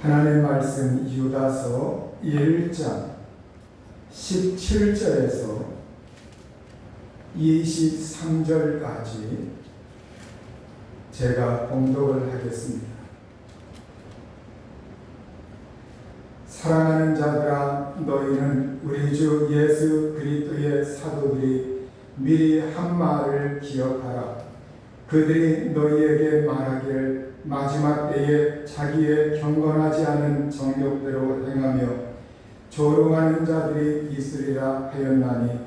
하나님의 말씀 유다서 1장 17절에서 23절까지 제가 봉독을 하겠습니다. 사랑하는 자들아, 너희는 우리 주 예수 그리스도의 사도들이 미리 한 말을 기억하라. 그들이 너희에게 말하기를 마지막 때에 자기의 경건하지 않은 정욕대로 행하며 조롱하는 자들이 있으리라 하였나니,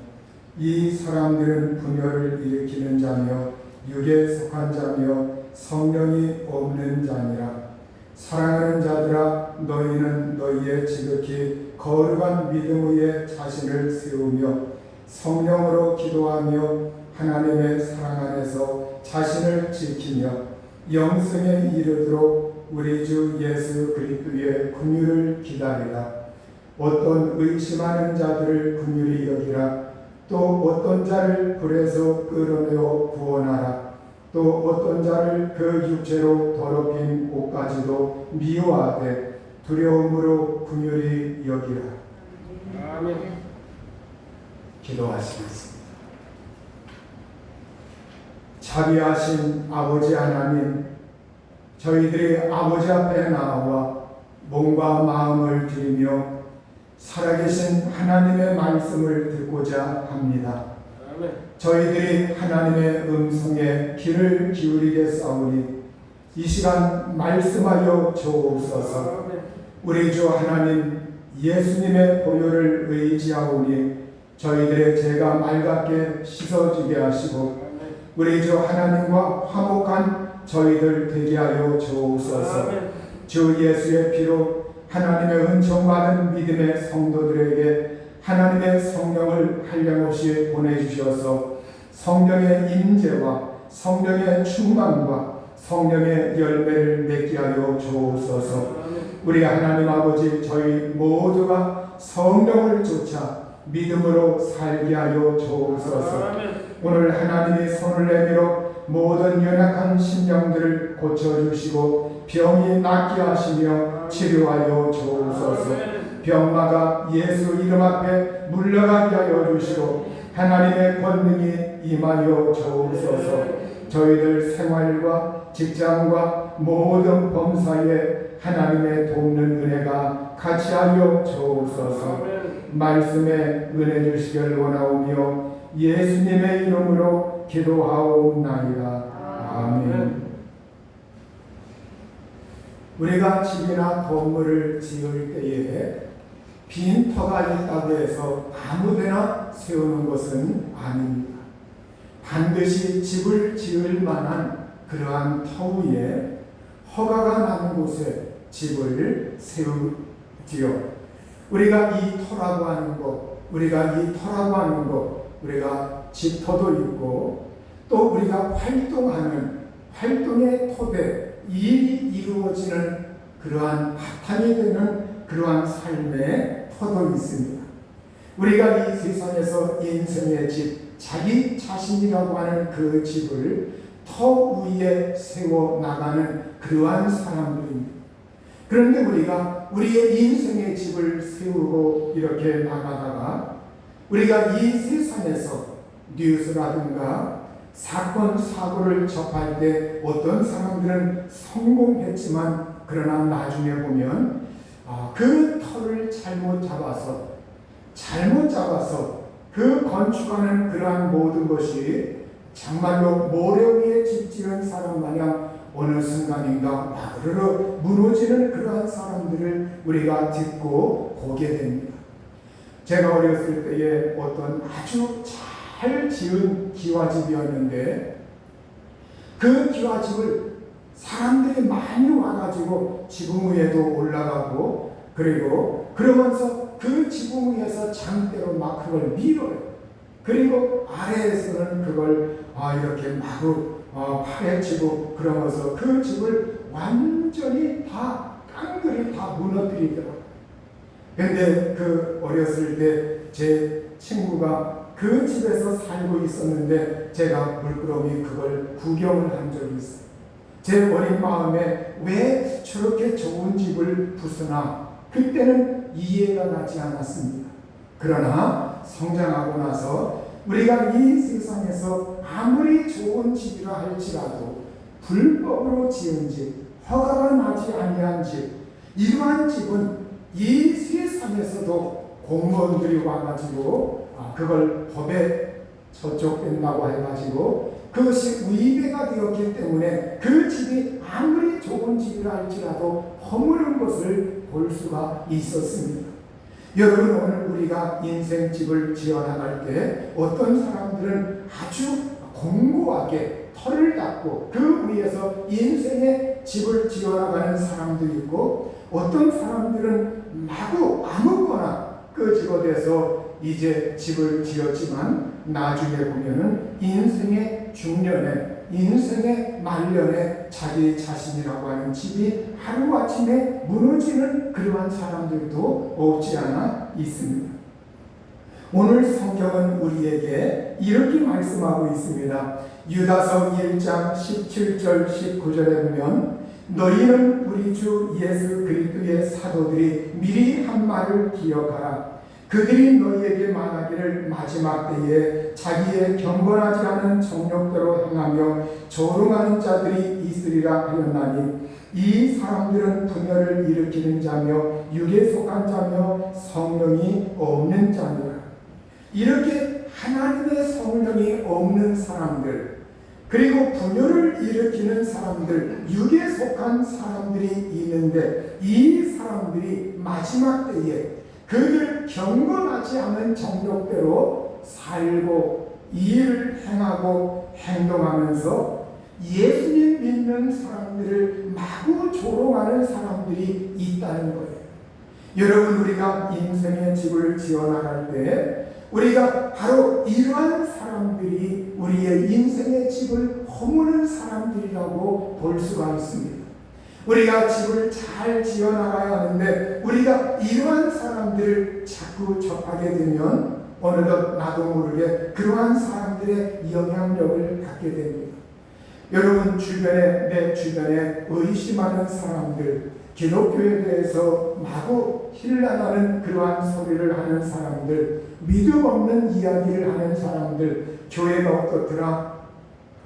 이 사람들은 분열을 일으키는 자며 육에 속한 자며 성령이 없는 자니라. 사랑하는 자들아, 너희는 너희의 지극히 거룩한 믿음 위에 자신을 세우며 성령으로 기도하며 하나님의 사랑 안에서 자신을 지키며 영생에 이르도록 우리 주 예수 그리스도의 긍휼을 기다리라. 어떤 의심하는 자들을 긍휼히 여기라. 또 어떤 자를 불에서 끌어내어 구원하라. 또 어떤 자를 그 육체로 더럽힌 옷까지도 미워하되 두려움으로 긍휼히 여기라. 아멘. 기도하시겠습니다. 자비하신 아버지 하나님, 저희들이 아버지 앞에 나와 몸과 마음을 드리며 살아계신 하나님의 말씀을 듣고자 합니다. 아멘. 저희들이 하나님의 음성에 귀를 기울이겠사오니 이 시간 말씀하여 주옵소서. 아멘. 우리 주 하나님 예수님의 보혈을 의지하오니 저희들의 죄가 맑게 씻어지게 하시고 우리 주 하나님과 화목한 저희들 되게 하여 주옵소서. 주 예수의 피로 하나님의 은총받은 믿음의 성도들에게 하나님의 성령을 한량없이 보내주셔서 성령의 임재와 성령의 충만과 성령의 열매를 맺게 하여 주옵소서. 우리 하나님 아버지, 저희 모두가 성령을 쫓아 믿음으로 살게 하여 주옵소서. 오늘 하나님이 손을 내밀어 모든 연약한 심령들을 고쳐주시고 병이 낫게 하시며 치료하여 주옵소서. 병마가 예수 이름 앞에 물러가게 하여 주시고 하나님의 권능이 임하여 주옵소서. 저희들 생활과 직장과 모든 범사에 하나님의 돕는 은혜가 같이 하여 주옵소서. 말씀에 은혜 주시길 원하오며 예수님의 이름으로 기도하옵나이다. 아멘. 우리가 집이나 건물을 지을 때에 빈 터가 있다고 해서 아무데나 세우는 것은 아닙니다. 반드시 집을 지을 만한 그러한 터 위에 허가가 나는 곳에 집을 세우지요. 우리가 이 터라고 하는 것, 우리가 집터도 있고 또 우리가 활동하는 활동의 토대, 일이 이루어지는 그러한 바탕이 되는 그러한 삶의 터도 있습니다. 우리가 이 세상에서 인생의 집, 자기 자신이라고 하는 그 집을 터 위에 세워 나가는 그러한 사람들입니다. 그런데 우리가 우리의 인생의 집을 세우고 이렇게 나가다가 우리가 이 세상에서 뉴스라든가 사건, 사고를 접할 때 어떤 사람들은 성공했지만 그러나 나중에 보면 그 터를 잘못 잡아서 그 건축하는 그러한 모든 것이 정말로 모래 위에 집 지은 사람 마냥 어느 순간인가 마구르르 무너지는 그러한 사람들을 우리가 듣고 보게 됩니다. 제가 어렸을 때에 어떤 아주 잘 지은 기와집이었는데 그 기와집을 사람들이 많이 와가지고 지붕 위에도 올라가고 그리고 그러면서 그 지붕 위에서 장대로 막 그걸 밀어요. 그리고 아래에서는 그걸 이렇게 마구 파헤치고 그러면서 그 집을 완전히 다 깡그리 다 무너뜨리더라고요. 근데 그 어렸을 때 제 친구가 그 집에서 살고 있었는데 제가 물끄러미 그걸 구경을 한 적이 있어요. 제 어린 마음에 왜 저렇게 좋은 집을 부수나 그때는 이해가 가지 않았습니다. 그러나 성장하고 나서 우리가 이 세상에서 아무리 좋은 집이라 할지라도 불법으로 지은 집, 허가가 나지 아니한 집, 이러한 집은 이 세상에서도 공무원들이 와가지고 그걸 법에 저촉된다고 해가지고 그것이 위배가 되었기 때문에 그 집이 아무리 좋은 집이라 할지라도 허무는 것을 볼 수가 있었습니다. 여러분, 오늘 우리가 인생집을 지어나갈 때 어떤 사람들은 아주 공고하게 털을 닦고 그 위에서 인생의 집을 지어나가는 사람도 있고, 어떤 사람들은 마구 아무거나 그 집어대서 이제 집을 지었지만 나중에 보면은 인생의 중년에, 인생의 말년에 자기 자신이라고 하는 집이 하루아침에 무너지는 그러한 사람들도 없지 않아 있습니다. 오늘 성경은 우리에게 이렇게 말씀하고 있습니다. 유다서 1장 17절 19절에 보면 너희는 우리 주 예수 그리스도의 사도들이 미리 한 말을 기억하라. 그들이 너희에게 말하기를 마지막 때에 자기의 경건하지 않은 정욕대로 행하며 조롱하는 자들이 있으리라 하였나니 이 사람들은 분열을 일으키는 자며 육에 속한 자며 성령이 없는 자니라. 이렇게 하나님의 성령이 없는 사람들, 그리고 분열을 일으키는 사람들, 육에 속한 사람들이 있는데 이 사람들이 마지막 때에 그들 경건하지 않은 정욕대로 살고 일을 행하고 행동하면서 예수님 믿는 사람들을 마구 조롱하는 사람들이 있다는 거예요. 여러분, 우리가 인생의 집을 지어나갈 때 우리가 바로 이러한 사람들이 우리의 인생의 집을 허무는 사람들이라고 볼 수가 있습니다. 우리가 집을 잘 지어나가야 하는데 우리가 이러한 사람들을 자꾸 접하게 되면 어느덧 나도 모르게 그러한 사람들의 영향력을 받게 됩니다. 여러분, 내 주변에 의심하는 사람들, 기독교에 대해서 마구 힐난하는 그러한 소리를 하는 사람들, 믿음 없는 이야기를 하는 사람들, 교회가 어떻더라,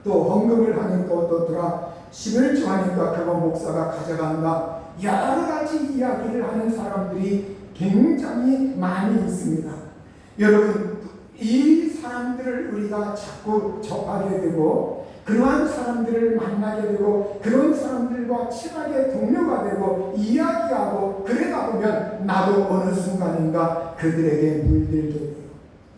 또 헌금을 하니까 어떻더라, 11조 하니까 그거 목사가 가져간다, 여러 가지 이야기를 하는 사람들이 굉장히 많이 있습니다. 여러분, 이 사람들을 우리가 자꾸 접하게 되고 그러한 사람들을 만나게 되고 그런 사람들과 친하게 동료가 되고 이야기하고 그러다 보면 나도 어느 순간인가 그들에게 물들게 돼요.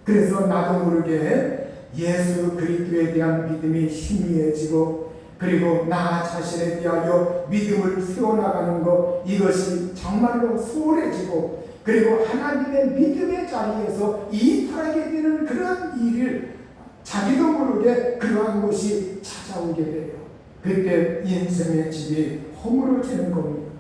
그래서 나도 모르게 예수 그리스도에 대한 믿음이 희미해지고, 그리고 나 자신에 대하여 믿음을 세워나가는 것, 이것이 정말로 소홀해지고, 그리고 하나님의 믿음의 자리에서 이탈하게 되는 그런 일을 자기도 모르게 그러한 것이 찾아오게 돼요. 그때 인생의 집이 허물어지는 겁니다.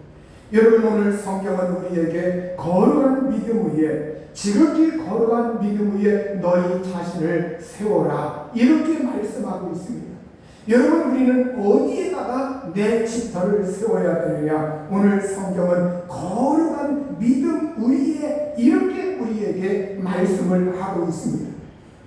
여러분, 오늘 성경은 우리에게 거룩한 믿음 위에, 지극히 거룩한 믿음 위에 너희 자신을 세워라, 이렇게 말씀하고 있습니다. 여러분, 우리는 어디에다가 내 집터를 세워야 되느냐? 오늘 성경은 거룩한 믿음 위에 이렇게 우리에게 말씀을 하고 있습니다.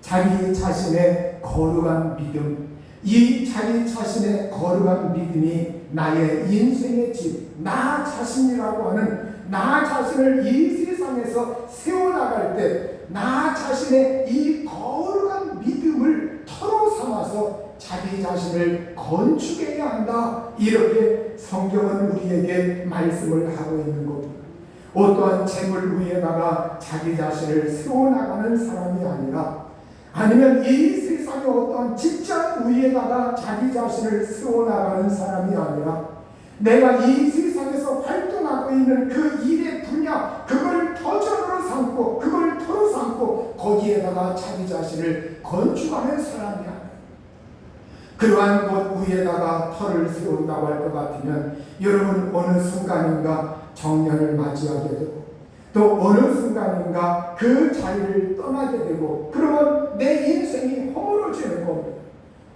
자기 자신의 거룩한 믿음, 이 자기 자신의 거룩한 믿음이 나의 인생의 집, 나 자신이라고 하는 나 자신을 이 세상에서 세워나갈 때 나 자신의 이 거룩한 믿음을 터로 삼아서 자기 자신을 건축해야 한다, 이렇게 성경은 우리에게 말씀을 하고 있는 겁니다. 어떠한 재물 위에다가 자기 자신을 세워나가는 사람이 아니라, 아니면 이 세상의 어떤 직장 위에다가 자기 자신을 세워나가는 사람이 아니라, 내가 이 세상에서 활동하고 있는 그 일의 분야, 그걸 터전으로 삼고 그걸 터로 삼고 거기에다가 자기 자신을 건축하는 사람이 아니라, 그러한 것 위에다가 터를 세운다고 할 것 같으면 여러분, 어느 순간인가 정년을 맞이하게 되고 또 어느 순간인가 그 자리를 떠나게 되고, 그러면 내 인생이 허물어지는 겁니다.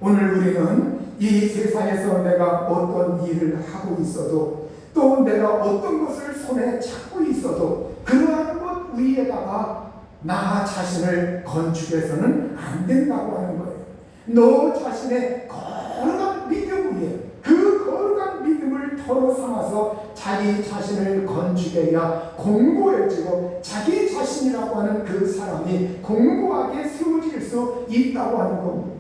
오늘 우리는 이 세상에서 내가 어떤 일을 하고 있어도 또 내가 어떤 것을 손에 잡고 있어도 그러한 것 위에다가 나 자신을 건축해서는 안 된다고 하는 거예요. 너 자신의 거룩한 믿음 위에 그 거룩한 믿음을 터로 삼아서 자기 자신을 건축해야 공고해지고 자기 자신이라고 하는 그 사람이 공고하게 세워질 수 있다고 하는 겁니다.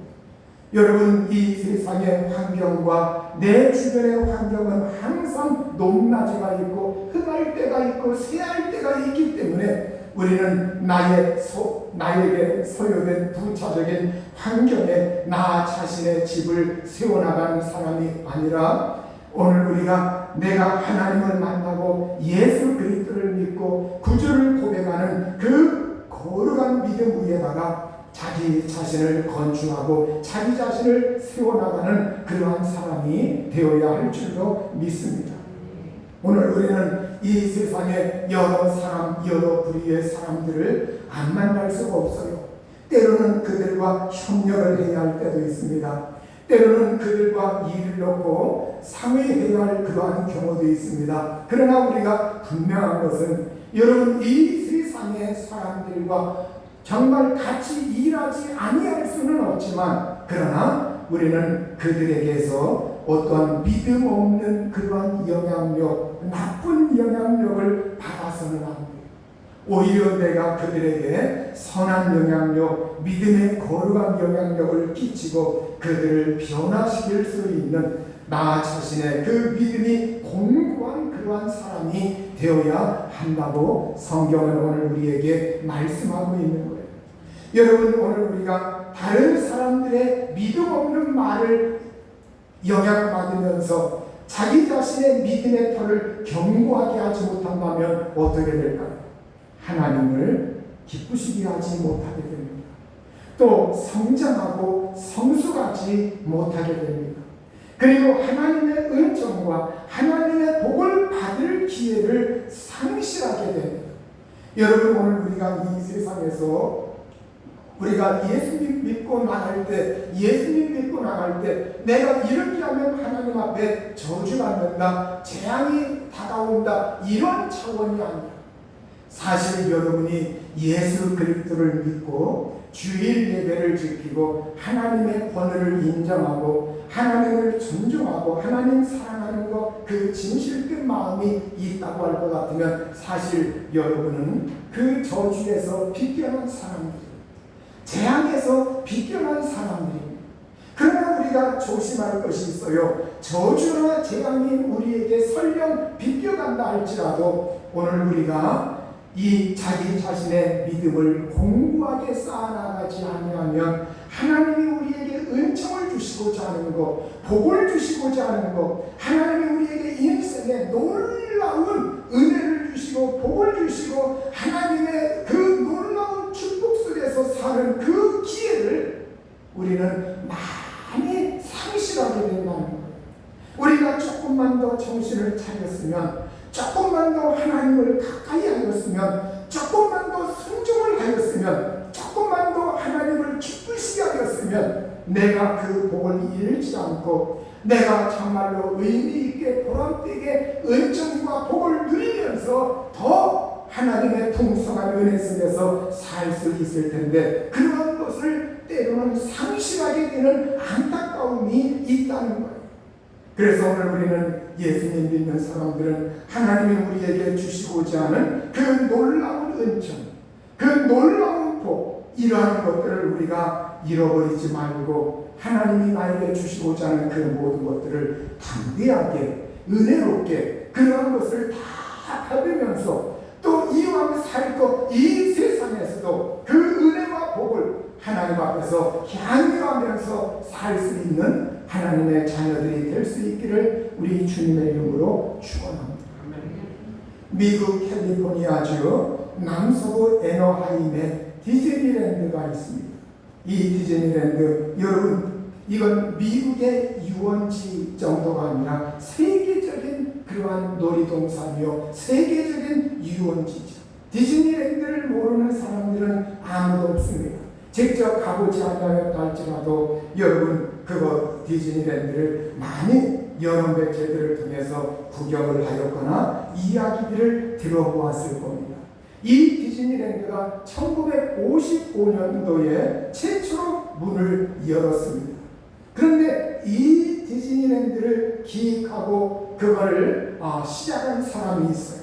여러분, 이 세상의 환경과 내 주변의 환경은 항상 높낮이가 있고 흥할 때가 있고 쇠할 때가 있기 때문에 우리는 나에게 소요된 부차적인 환경에 나 자신의 집을 세워나가는 사람이 아니라 오늘 우리가 내가 하나님을 만나고 예수 그리스도를 믿고 구주를 고백하는 그 거룩한 믿음 위에다가 자기 자신을 건축하고 자기 자신을 세워나가는 그러한 사람이 되어야 할 줄로 믿습니다. 오늘 우리는 이 세상에 여러 사람, 여러 부류의 사람들을 안 만날 수가 없어요. 때로는 그들과 협력을 해야 할 때도 있습니다. 때로는 그들과 일을 놓고 상의해야 할 그러한 경우도 있습니다. 그러나 우리가 분명한 것은 여러분, 이 세상의 사람들과 정말 같이 일하지 아니할 수는 없지만 그러나 우리는 그들에게서 어떠한 믿음 없는 그러한 영향력, 나쁜 영향력을 받아서는 안 돼요. 오히려 내가 그들에게 선한 영향력, 믿음의 거룩한 영향력을 끼치고 그들을 변화시킬 수 있는 나 자신의 그 믿음이 공고한 그러한 사람이 되어야 한다고 성경은 오늘 우리에게 말씀하고 있는 거예요. 여러분, 오늘 우리가 다른 사람들의 믿음 없는 말을 영향받으면서 자기 자신의 믿음의 터를 견고하게 하지 못한다면 어떻게 될까요? 하나님을 기쁘시게 하지 못하게 됩니다. 또 성장하고 성숙하지 못하게 됩니다. 그리고 하나님의 은총과 하나님의 복을 받을 기회를 상실하게 됩니다. 여러분, 오늘 우리가 이 세상에서 우리가 예수님 믿고 나갈 때 내가 이렇게 하면 하나님 앞에 저주받는다, 재앙이 다가온다, 이런 차원이 아니라 사실 여러분이 예수 그리스도를 믿고 주일 예배를 지키고 하나님의 권위를 인정하고 하나님을 존중하고 하나님 사랑하는 것, 그 진실된 마음이 있다고 할 것 같으면 사실 여러분은 그 저주에서 비껴난 사람들, 재앙에서 비껴난 사람들입니다. 그러나 우리가 조심할 것이 있어요. 저주나 재앙이 우리에게 설령 비껴간다 할지라도 오늘 우리가 이 자기 자신의 믿음을 공고하게 쌓아나가지 아니하면 하나님이 우리에게 은총을 주시고자 하는 것, 복을 주시고자 하는 것, 하나님이 우리에게 인생에 놀라운 은혜를 주시고 복을 주시고 하나님의 그 놀라운 축복 속에서 사는 그 기회를 우리는 많이 상실하게 된다는 거예요. 우리가 조금만 더 정신을 차렸으면, 조금만 더 하나님을 가까이 하였으면, 조금만 더 순종을 하였으면, 조금만 더 하나님을 기쁘시게 하였으면 내가 그 복을 잃지 않고 내가 정말로 의미있게 보람되게 은총과 복을 누리면서 더 하나님의 풍성한 은혜 속에서 살 수 있을 텐데 그런 것을 때로는 상실하게 되는 안타까움이 있다는 거예요. 그래서 오늘 우리는 예수님 믿는 사람들은 하나님이 우리에게 주시고자 하는 그 놀라운 은총, 그 놀라운 복, 이러한 것들을 우리가 잃어버리지 말고 하나님이 나에게 주시고자 하는 그 모든 것들을 담대하게 은혜롭게 그러한 것을 다 받으면서 또 이왕 살 것 이 세상에서도 그 은혜와 복을 하나님 앞에서 향유하면서 살 수 있는 하나님의 자녀들이 될 수 있기를 우리 주님의 이름으로 축원합니다. 미국 캘리포니아주 남서부 애너하임에 디즈니랜드가 있습니다. 이 디즈니랜드, 여러분, 이건 미국의 유원지 정도가 아니라 세계적인 그러한 놀이동산이요, 세계적인 유원지죠. 디즈니랜드를 모르는 사람들은 아무도 없습니다. 직접 가보지 않았다 할지라도 여러분, 그거 디즈니랜드를 많이 여러 매체들을 통해서 구경을 하였거나 이야기들을 들어보았을 겁니다. 이 디즈니랜드가 1955년도에 최초로 문을 열었습니다. 그런데 이 디즈니랜드를 기획하고 그거를 시작한 사람이 있어요.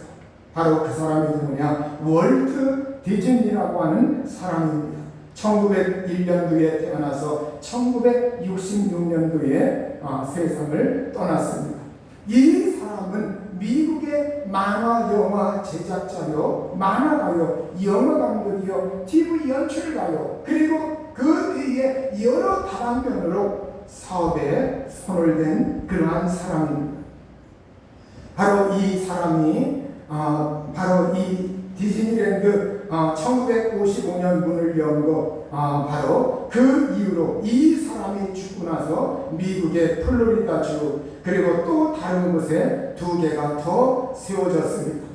바로 그 사람이 누구냐? 월트 디즈니라고 하는 사람입니다. 1901년도에 태어나서 1966년도에 세상을 떠났습니다. 이 사람은 미국의 만화 영화 제작자요, 만화가요, 영화 감독이요, TV 연출가요, 그리고 그 뒤에 여러 다방면으로 사업에 손을 댄 그러한 사람입니다. 바로 이 사람이 바로 이 디즈니랜드 1955년 문을 연 거 바로 그 이후로 이 사람이 죽고 나서 미국의 플로리다주 그리고 또 다른 곳에 2개가 더 세워졌습니다.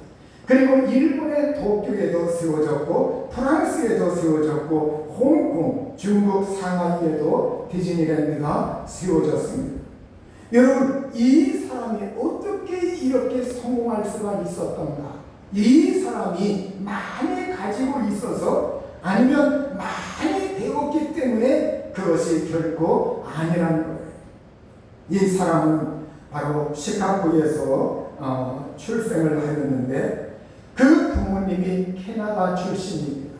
그리고 일본의 도쿄에도 세워졌고 프랑스에도 세워졌고 홍콩, 중국 상하이에도 디즈니랜드가 세워졌습니다. 여러분, 이 사람이 어떻게 이렇게 성공할 수가 있었던가? 이 사람이 많이 가지고 있어서 아니면 많이 배웠기 때문에 그것이 결코 아니라는 거예요. 이 사람은 바로 시카고에서 출생을 하였는데 그 부모님이 캐나다 출신입니다.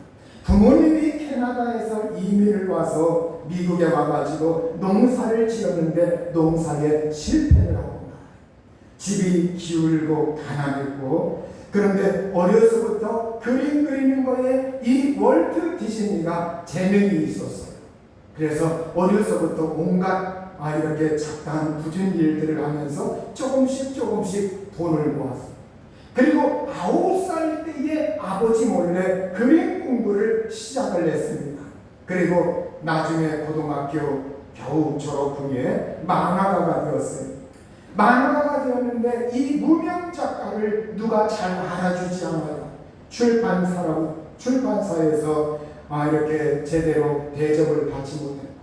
부모님이 캐나다에서 이민을 와서 미국에 와가지고 농사를 지었는데 농사에 실패를 하고 집이 기울고 가난했고 그런데 어려서부터 그림 그리는 거에 이 월트 디즈니가 재능이 있었어요. 그래서 어려서부터 온갖 이렇게 작다한 굳은 일들을 하면서 조금씩 돈을 모았어요. 그리고 9살 때에 아버지 몰래 그림 공부를 시작을 했습니다. 그리고 나중에 고등학교 겨우 졸업 후에 만화가가 되었어요. 만화가가 되었는데 이 무명 작가를 누가 잘 알아주지 않아요. 출판사에서 이렇게 제대로 대접을 받지 못했고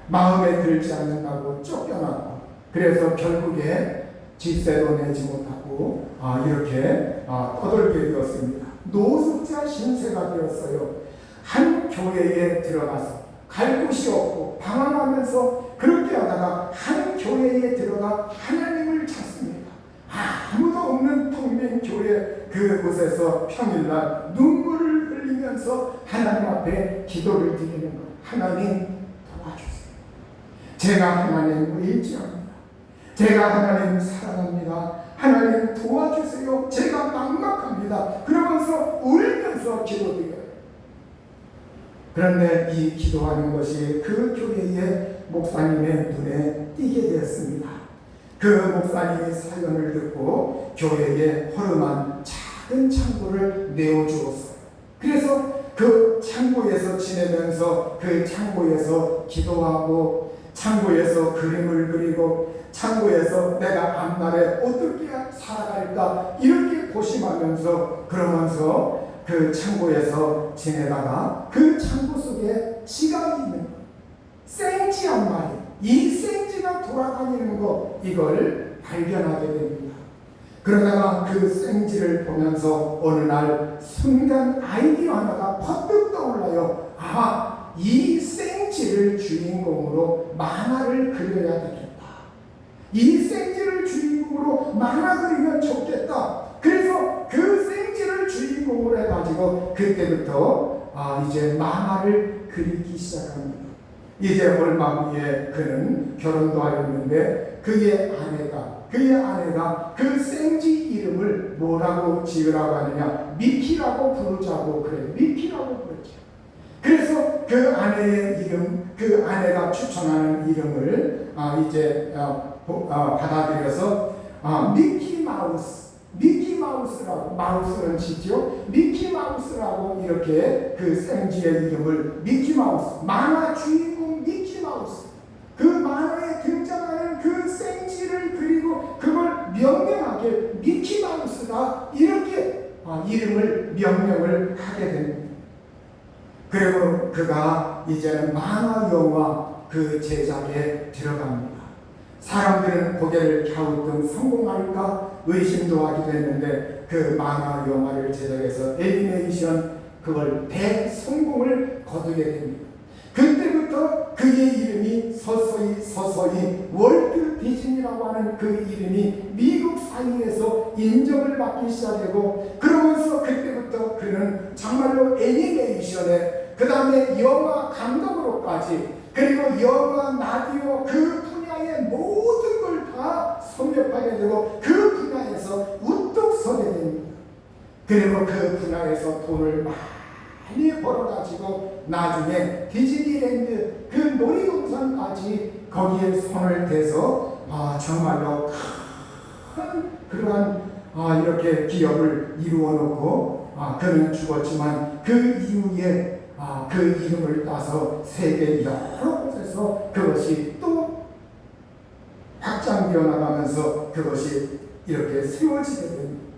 마음에 들지 않는다고 쫓겨나고 그래서 결국에 집세도 내지 못하고 이렇게 떠돌게 되었습니다. 노숙자 신세가 되었어요. 한 교회에 들어가서 갈 곳이 없고 방황하면서 그렇게 하다가 한 교회에 들어가 하나님을 찾습니다. 아무도 없는 텅빈 교회 그곳에서 평일날 눈물을 흘리면서 하나님 앞에 기도를 드리는 것. 하나님 도와주세요. 제가 하나님을 의지합니다. 제가 하나님 사랑합니다. 하나님 도와주세요. 제가 막막합니다. 그러면서 울면서 기도드려요. 그런데 이 기도하는 것이 그 교회의 목사님의 눈에 띄게 되었습니다. 그 목사님의 사연을 듣고 교회에 허름한 작은 창고를 내어주었어요. 그래서 그 창고에서 지내면서 그 창고에서 기도하고 창고에서 그림을 그리고 창고에서 내가 앞날에 어떻게 살아갈까 이렇게 고심하면서 그러면서 그 창고에서 지내다가 그 창고 속에 지갑이 있는 거, 생지 한 마리, 이 생지가 돌아다니는 거 이걸 발견하게 됩니다. 그러다가 그 생지를 보면서 어느 날 순간 아이디어 하나가 퍼뜩 떠올라요. 이 생지를 주인공으로 만화를 그려야 되겠다. 이 생지를 주인공으로 만화 그리면 좋겠다. 그래서 그 생지를 주인공으로 해가지고 그때부터 이제 만화를 그리기 시작합니다. 이제 얼마 후에 그는 결혼도 하였는데 그의 아내가 그 생지 이름을 뭐라고 지으라고 하느냐, 미키라고 부르자고 그래요. 미키라고 부르죠. 그래서 그 아내의 이름, 그 아내가 추천하는 이름을 이제 받아들여서 미키마우스라고, 마우스는 짓죠. 미키마우스라고 이렇게 그 생지의 이름을 미키마우스, 만화 주인공 미키마우스, 그 만화에 등장하는 그 생지를 그리고 그걸 명명하게 미키마우스다 이렇게 이름을 명명을 하게 됩니다. 그리고 그가 이제는 만화 영화 그 제자리에 들어갑니다. 사람들은 고개를 갸우뚱 성공할까 의심도 하기도 했는데 그 만화 영화를 제작해서 애니메이션 그걸 대성공을 거두게 됩니다. 그때부터 그의 이름이 서서히 월트 디즈니라고 하는 그 이름이 미국 사회에서 인정을 받기 시작하고, 그러면서 그때부터 그는 정말로 애니메이션에, 그 다음에 영화 감독으로까지, 그리고 영화, 라디오 그 분야의 모든 걸 다 섭렵하게 되고 그 분야에서 우뚝 서게 됩니다. 그리고 그 분야에서 돈을 많이 벌어가지고 나중에 디즈니랜드 그 놀이동산까지 거기에 손을 대서 정말로 큰 그러한 이렇게 기업을 이루어 놓고 그는 죽었지만 그 이후에 그 이름을 따서 세계 여러 곳에서 그것이 또 확장되어 나가면서 그것이 이렇게 세워지게 됩니다.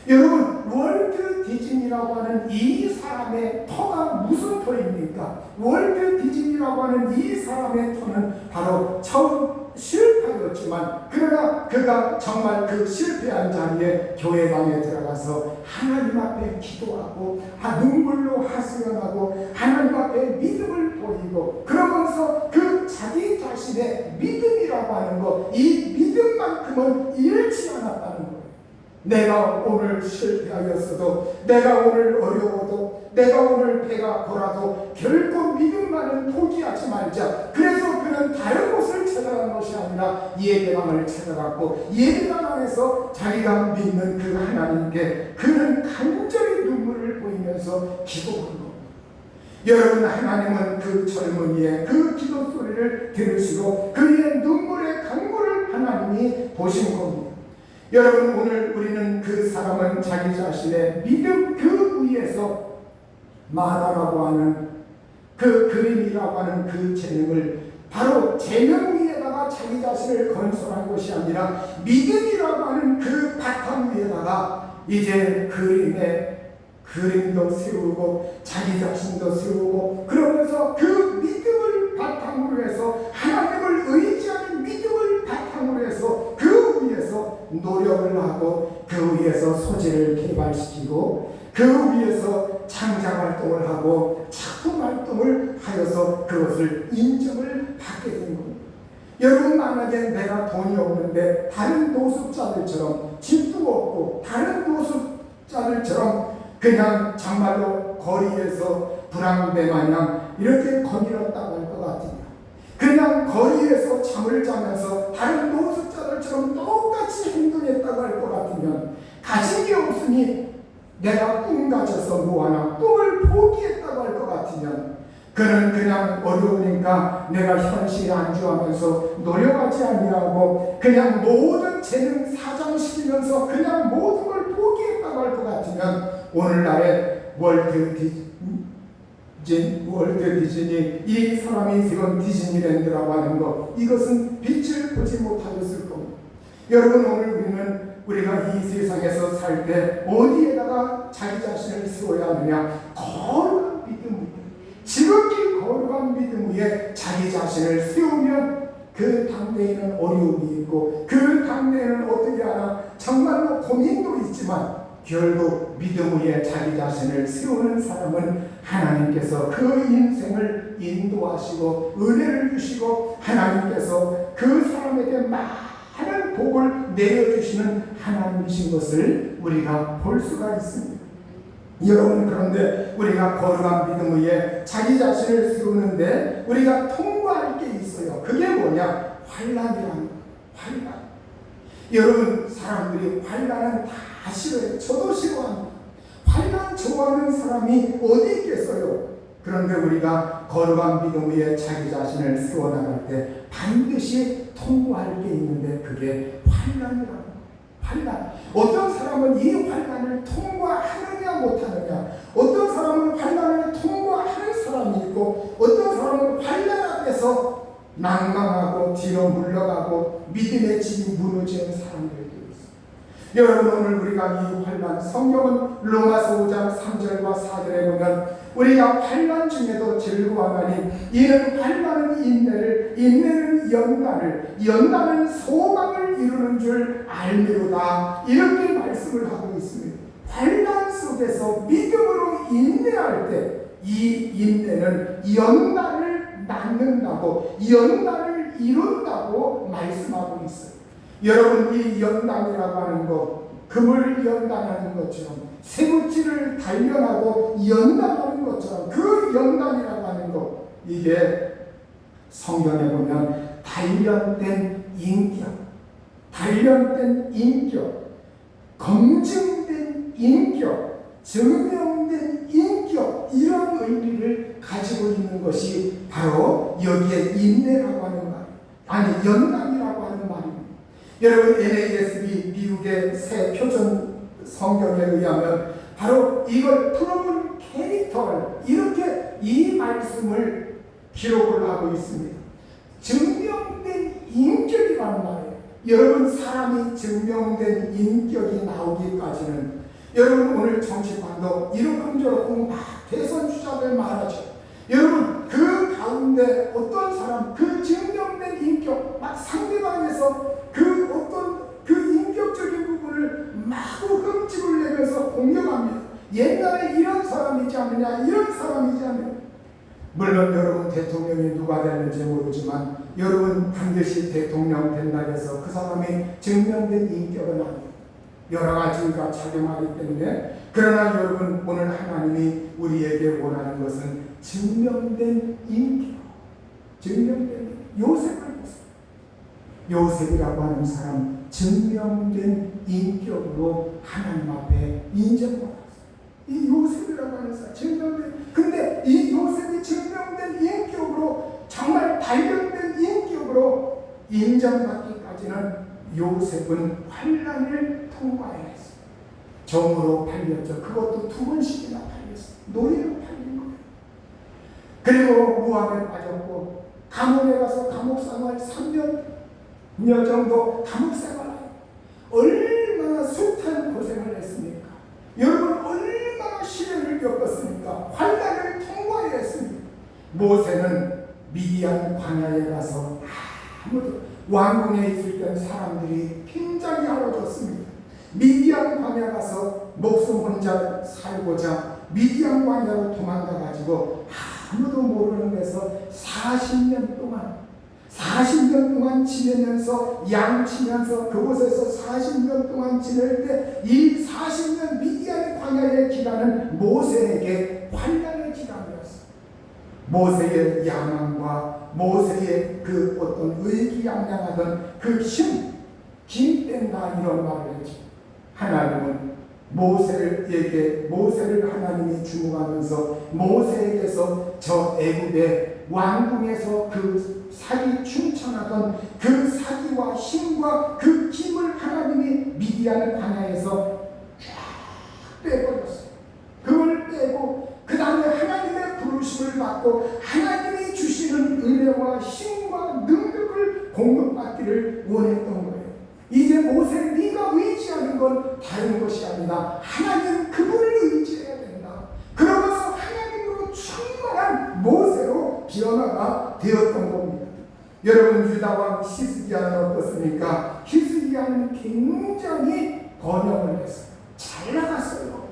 여러분, 월트 디즈니라고 하는 이 사람의 터가 무슨 터입니까? 월트 디즈니라고 하는 이 사람의 터는 바로 처음 실패였지만, 그러나 그가 정말 그 실패한 자리에 교회당에 들어가서 하나님 앞에 기도하고 눈물로 하소연하고 하나님 앞에 믿음을 보이고, 그러면서 그 자기 자신의 믿음이라고 하는 것, 이 믿음만큼은 잃지 않았다는 것. 내가 오늘 실패하였어도, 내가 오늘 어려워도, 내가 오늘 배가 고라도 결코 믿음만은 포기하지 말자. 그래서 그는 다른 곳을 찾아간 것이 아니라 예배당을 찾아갔고, 예배당 안에서 자기가 믿는 그 하나님께 그는 간절히 눈물을 보이면서 기도한 겁니다. 여러분, 하나님은 그 젊은이의 그 기도 소리를 들으시고 그의 눈물의 간구를 하나님이 보신 겁니다. 여러분, 오늘 우리는 그 사람은 자기 자신의 믿음 그 위에서 만화라고 하는 그 그림이라고 하는 그 재능을 바로 재능 위에다가 자기 자신을 건설한 것이 아니라 믿음이라고 하는 그 바탕 위에다가 이제 그림도 세우고 자기 자신도 세우고, 그러면서 그 믿음을 바탕으로 해서 하나님을 의지하는 믿음을 바탕으로 해서 그 위에서 노력을 하고 그 위에서 소재를 개발시키고 그 위에서 창작 활동을 하고 작품 활동을 하여서 그것을 인정을 받게 된 겁니다. 여러분, 만약에 내가 돈이 없는데 다른 노숙자들처럼 집도 없고 다른 노숙자들처럼 그냥 정말로 거리에서 불황배 마냥 이렇게 거닐었다고 할 것 같으냐, 그냥 거리에서 잠을 자면서 다른 노숙자들처럼 똑같이 행동했다고 할 것 같으면, 가진 게 없으니 내가 꿈 가져서 뭐하나 꿈을 포기했다고 할 것 같으면, 그는 그냥 어려우니까 내가 현실에 안주하면서 노력하지 아니하고 그냥 모든 재능 사장시키면서 그냥 모든 걸 포기했다고 할 것 같으면, 오늘날의 월트 디즈니, 이 사람이 지금 디즈니랜드라고 하는 것, 이것은 빛을 보지 못하였을 겁니다. 여러분, 오늘 우리가 이 세상에서 살 때 어디에다가 자기 자신을 세워야 하느냐? 거룩한 믿음 위에, 지극히 거룩한 믿음 위에 자기 자신을 세우면 그 당대에는 어려움이 있고 그 당대에는 어떻게 하나 정말로 고민도 있지만, 결국 믿음 위에 자기 자신을 세우는 사람은 하나님께서 그 인생을 인도하시고 은혜를 주시고 하나님께서 그 사람에게 많은 복을 내려주시는 하나님이신 것을 우리가 볼 수가 있습니다. 여러분, 그런데 우리가 거룩한 믿음 위에 자기 자신을 세우는데 우리가 통과할 게 있어요. 그게 뭐냐? 환난이라는 거예요. 환난. 여러분, 사람들이 환난은 다 싫어요. 저도 싫어합니다. 환난 좋아하는 사람이 어디 있겠어요? 그런데 우리가 거룩한 믿음 위에 자기 자신을 세워나갈 때 반드시 통과할 게 있는데 그게 환난이라는 거예요. 환난. 어떤 사람은 이 환난을 통과하느냐 못하느냐, 어떤 사람은 환난을 통과하는 사람이 있고 어떤 사람은 환난 앞에서 낭망하고 뒤로 물러가고 믿음의 집이 무너지는 사람들도 있어요. 여러분, 오늘 우리가 이 환난 있지만 성경은 로마서 5장 3절과 4절에 보면 우리가 환난 중에도 즐거워하니 이는 환난은 인내를, 인내는 연단을, 연단은 소망을 이루는 줄 알미로다. 이렇게 말씀을 하고 있습니다. 환난 속에서 믿음으로 인내할 때 이 인내는 연단을 낳는다고, 연단을 이룬다고 말씀하고 있어요. 여러분, 이 연단이라고 하는 것, 금을 연단하는 것처럼, 새우치를 단련하고 연단하는 것처럼 그 연단이라고 하는 것, 이게 성경에 보면 단련된 인격, 단련된 인격, 검증된 인격, 증명된 인격, 이런 의미를 가지고 있는 것이 바로 여기에 인내라고 하는 말, 아니 연단이라고 하는 말입니다. 여러분, NASB 미국의 새 표준 성경에 의하면 바로 이걸 프로븐 캐릭터를, 이렇게 이 말씀을 기록을 하고 있습니다. 증명된 인격이라는 말이에요. 여러분, 사람이 증명된 인격이 나오기까지는, 여러분 오늘 정치판도 이러쿵저러쿵 막 대선 주자들 말하죠. 여러분, 그 가운데 어떤 사람, 그 증명된 인격, 막 상대방에서 그 어떤 그 인격적인 부분을 마구 흠집을 내면서 공격합니다. 옛날에 이런 사람이지 않느냐, 이런 사람이지 않느냐. 물론 여러분 대통령이 누가 됐는지 모르지만 여러분 반드시 대통령 된다고 해서 그 사람이 증명된 인격은 아닙니다. 여러 가지가 작용하기 때문에. 그러나 여러분, 오늘 하나님이 우리에게 원하는 것은 증명된 인격, 증명된 요셉을 보세요. 요셉이라고 하는 사람, 증명된 인격으로 하나님 앞에 인정받았어요. 이 요셉이라고 하는 사람, 증명된, 근데 이 요셉이 증명된 인격으로, 정말 발견된 인격으로 인정받기까지는 요셉은 환난을 통과해야 했어요. 정으로 팔렸죠. 그것도 2번씩이나 팔렸어요. 노예로 팔린 거예요. 그리고 모함에 빠졌고 감옥에 가서 감옥 생활 3년여 정도 감옥 생활, 얼마나 숱한 고생을 했습니까? 여러분, 얼마나 시련을 겪었습니까? 환난을 통과해야 했습니다. 모세는 미디안 광야에 가서 아무도, 왕궁에 있을 때 사람들이 굉장히 알아줬습니다. 미디안 광야 가서 목숨 혼자 살고자 미디안 광야로 도망가가지고 아무도 모르는 데서 40년 동안 지내면서, 양치면서 그곳에서 40년 동안 지낼 때 이 40년 미디안 광야의 기간은 모세에게 환난의 기간이었어요. 모세의 야망과 모세의 그 어떤 의기양양하던 그 힘, 뺀다, 이런 말을 했죠. 하나님은 모세를 하나님이 주목하면서 모세에게서 저 애굽의 왕궁에서 그 사기 충천하던 그 사기와 힘과 그 힘을 하나님이 미디안 광야에서 쫙 빼버렸어요. 그걸 빼고 그 다음에 하나님의 부르심을 받고 하나님이 주시는 은혜와 힘과 능력을 공급받기를 원했던 거예요. 이제 모세, 네가 의지하는 건 다른 것이 아니라 하나님, 그분을 의지해야 된다. 그러면서 하나님으로 충만한 모세로 변화가 되었던 겁니다. 여러분, 유다왕 히스기야는 어떻습니까? 히스기야는 굉장히 번영을 했어요. 잘 나갔어요.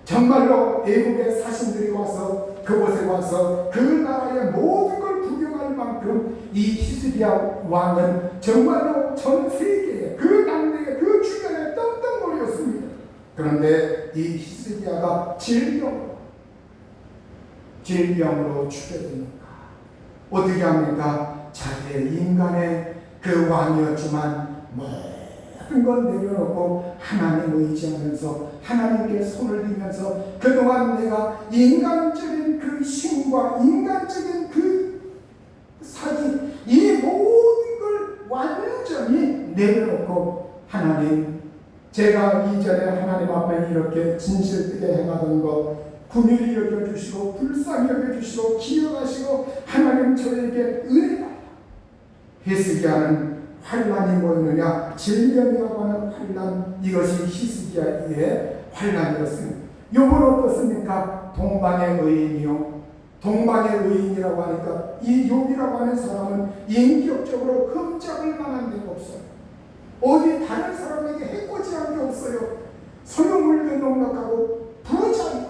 정말로 애국의 사신들이 와서 그곳에 와서 그 나라의 모든 걸 구경할 만큼 이 히스기야 왕은 정말로 전 세계에, 그 당대에, 그 주변에 떵떵거렸습니다. 그런데 이 히스기야가 질병으로 죽게 되니까 어떻게 합니까? 자기의 인간의 그 왕이었지만 모든 걸 내려놓고 하나님 의지하면서 하나님께 손을 들면서 그동안 내가 인간적인 그 힘과 인간적인 그 사기, 이 모든 걸 완전히 내려놓고, 하나님, 제가 이전에 하나님 앞에 이렇게 진실되게 행하던 것 긍휼히 여겨주시고 불쌍히 여겨주시고 기억하시고 하나님 저에게 은혜가, 히스기야는 환난이 뭐였느냐? 질병이라고 하는 환난, 이것이 히스기야의 환난이었습니다. 욥은 어떻습니까? 동방의 의인이요. 동방의 의인이라고 하니까 이 욥이라고 하는 사람은 인격적으로 흠잡을 만한 데가 없어요. 어디 다른 사람에게 해코지한 게 없어요. 소유물도 넉넉하고 부자이고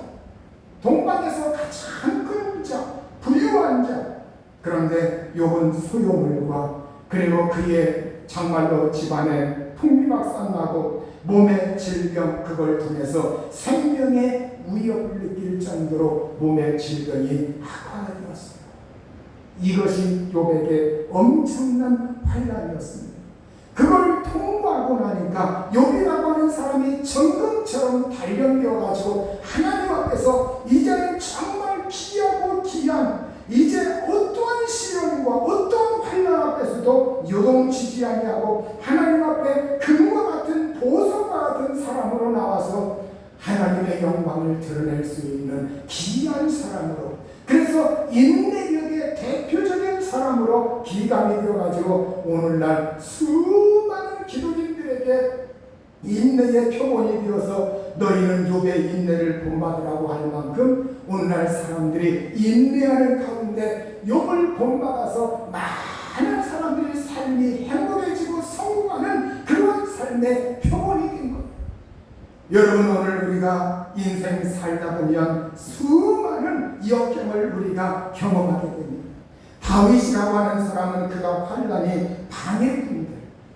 동방에서 가장 큰 자, 부유한 자. 그런데 욥은 소유물과 그리고 그의 정말로 집안에 풍비박산나고 몸의 질병, 그걸 통해서 생명의 위협을 느낄 정도로 몸의 질병이 악화되었어요. 이것이 욥에게 엄청난 환난이었습니다. 그걸 통과하고 나니까 욥이라고 하는 사람이 정금처럼 단련되어 가지고 하나님 앞에서 이제는 정말 귀하고 귀한, 이제 어떠한 시련과 어떠한 환난 앞에서도 요동치지 아니하고 하나님 앞에 금과 같은 보석과 같은 사람으로 나와서 하나님의 영광을 드러낼 수 있는 귀한 사람으로, 그래서 인내력의 대표적인 사람으로 기감이 되어가지고 오늘날 수많은 기독인들에게 인내의 표본이 되어서 너희는 욥의 인내를 본받으라고 할 만큼 오늘날 사람들이 인내하는 가운데 욥을 본받아서 많은 사람들의 삶이 행복해지고 성공하는 그런 삶의 표본이 된 겁니다. 여러분, 오늘 우리가 인생 살다 보면 수많은 역경을 우리가 경험하게 됩니다. 다윗이라고 하는 사람은 그가 환난이 방해꾼들,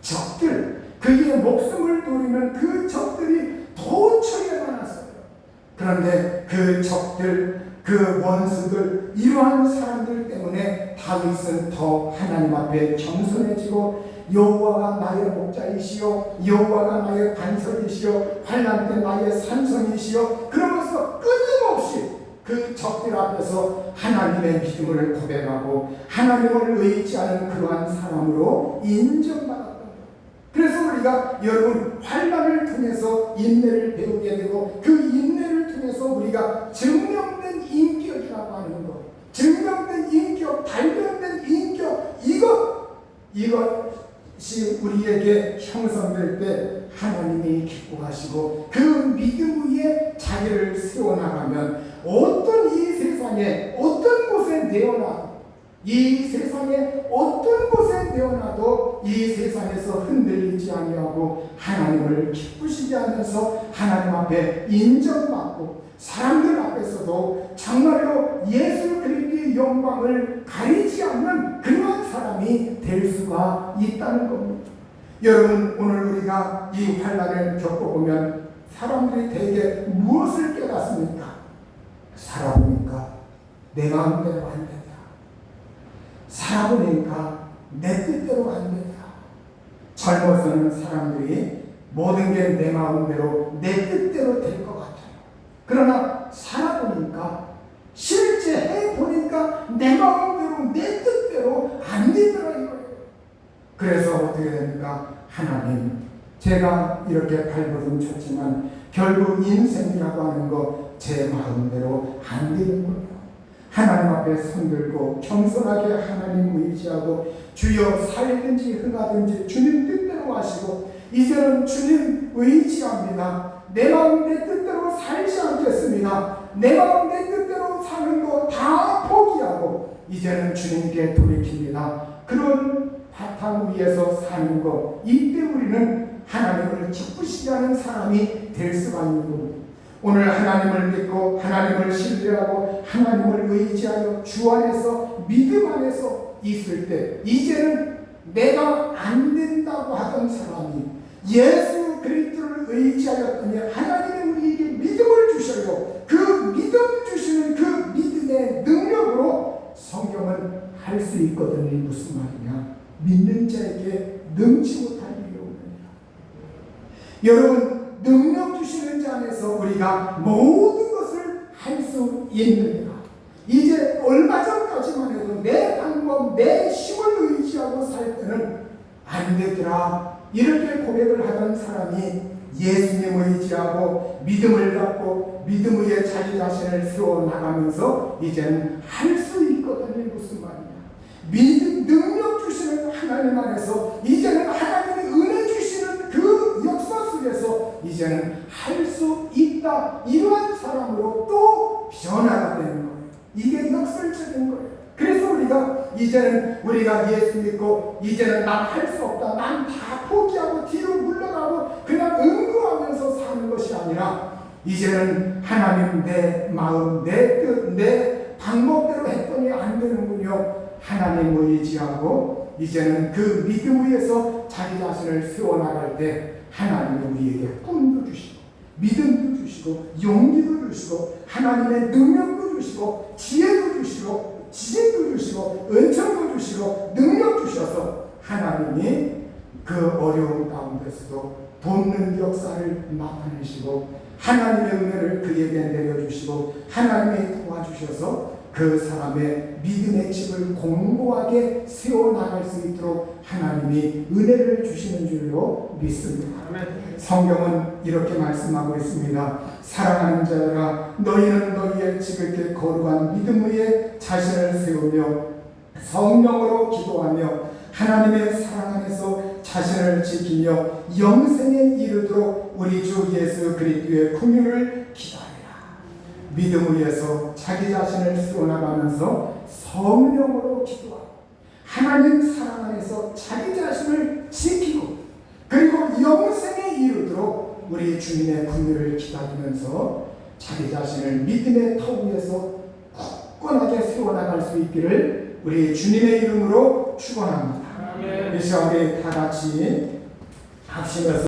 적들, 그의 목숨을 노리는 그 적들이 도처에 많았어요. 그런데 그 적들, 그 원수들, 이러한 사람들 때문에 다윗은 더 하나님 앞에 겸손해지고 여호와가 나의 목자이시오, 여호와가 나의 반석이시오, 환난 때 나의 산성이시오, 그러면서 끊임없이 그 적들 앞에서 하나님의 믿음을 고백하고 하나님을 의지하는 그러한 사람으로 인정받았던 거예요. 그래서 우리가 여러분 환난을 통해서 인내를 배우게 되고 그 인내를 통해서 우리가 증명된 인격이라고 하는 것, 증명된 인격, 발견된 인격, 이것이 우리에게 형성될 때 하나님이 기뻐하시고 그 믿음 위에 자기를 세워나가면 어떤 이 세상에 어떤 곳에 내어놔도, 이 세상에 어떤 곳에 내어놔도 이 세상에서 흔들리지 아니하고 하나님을 기쁘시게 하면서 하나님 앞에 인정받고 사람들 앞에서도 정말로 예수 그리스도의 영광을 가리지 않는 그러한 사람이 될 수가 있다는 겁니다. 여러분, 오늘 우리가 이 환난을 겪어보면 사람들이 대개 무엇을 깨닫습니까? 살아보니까 내 마음대로 안 된다. 살아보니까 내 뜻대로 안 된다. 젊어서는 사람들이 모든 게 내 마음대로 내 뜻대로 될 것 같아요. 그러나 살아보니까, 실제 해보니까 내 마음대로 내 뜻대로 안 되더라 이거예요. 그래서 어떻게 됩니까? 하나님, 제가 이렇게 발버둥 쳤지만 결국 인생이라고 하는 거 제 마음대로 안 되는군요. 하나님 앞에 손들고 겸손하게 하나님 의지하고 주여 살든지 흥하든지 주님 뜻대로 하시고 이제는 주님 의지합니다. 내 마음 내 뜻대로 살지 않겠습니다. 내 마음 내 뜻대로 사는 거 다 포기하고 이제는 주님께 돌이킵니다. 그런 바탕 위에서 사는 것, 이때 우리는 하나님을 기쁘시게 하는 사람이 될 수가 있는 겁니다. 오늘 하나님을 믿고 하나님을 신뢰하고 하나님을 의지하여 주 안에서 믿음 안에서 있을 때 이제는 내가 안 된다고 하던 사람이 예수 그리스도를 의지하였더니 하나님이 우리에게 믿음을 주셔요. 그 믿음 주시는 그 믿음의 능력으로 성경은 할 수 있거든요. 무슨 말이냐? 믿는 자에게 능치 못할 일이 없느니라. 여러분, 능력 주시는 자 안에서 우리가 모든 것을 할 수 있느니라. 이제 얼마 전까지만 해도 내 방법, 내 힘을 의지하고 살 때는 안 되더라 이렇게 고백을 하던 사람이 예수님을 의지하고 믿음을 갖고 믿음 위에 자기 자신을 세워나가면서 이제는 할 수 있거든요. 무슨 말이냐? 믿음, 능력 주시는 하나님 안에서 이제는 하나님의 은혜 주시는 그 역사 속에서 이제는 할 수 있다. 이러한 사람으로 또 변화가 되는 거예요. 이게 역설적인 거예요. 그래서 우리가 이제는 우리가 예수 믿고 이제는 난 할 수 없다. 난 다 포기하고 뒤로 물러가고 그냥 응고하면서 사는 것이 아니라 이제는 하나님 내 마음, 내 뜻, 내 방법대로 했더니 안 되는군요. 하나님을 의지하고 이제는 그 믿음 위에서 자기 자신을 세워나갈 때 하나님은 우리에게 꿈도 주시고 믿음도 주시고 용기도 주시고 하나님의 능력도 주시고 지혜도 주시고 지식도 주시고 은총도 주시고 능력 주셔서 하나님이 그 어려움 가운데서도 돕는 역사를 나타내시고 하나님의 은혜를 그에게 내려주시고 하나님이 도와주셔서 그 사람의 믿음의 집을 공고하게 세워나갈 수 있도록 하나님이 은혜를 주시는 줄로 믿습니다. 성경은 이렇게 말씀하고 있습니다. 사랑하는 자들아 너희는 너희의 지극히 거룩한 믿음 위에 자신을 세우며 성령으로 기도하며 하나님의 사랑 안에서 자신을 지키며 영생에 이르도록 우리 주 예수 그리스도의 긍휼을 기다리라. 믿음 위에서 자기 자신을 세워나가면서 성령으로 기도하고 하나님 사랑 안에서 자기 자신을 지키고 그리고 영생에 이르도록 우리 주님의 긍휼을 기다리면서 자기 자신을 믿음의 터 위에서 굳건하게 세워나갈 수 있기를 우리 주님의 이름으로 축원합니다. 이 시간에 다 같이 합심해서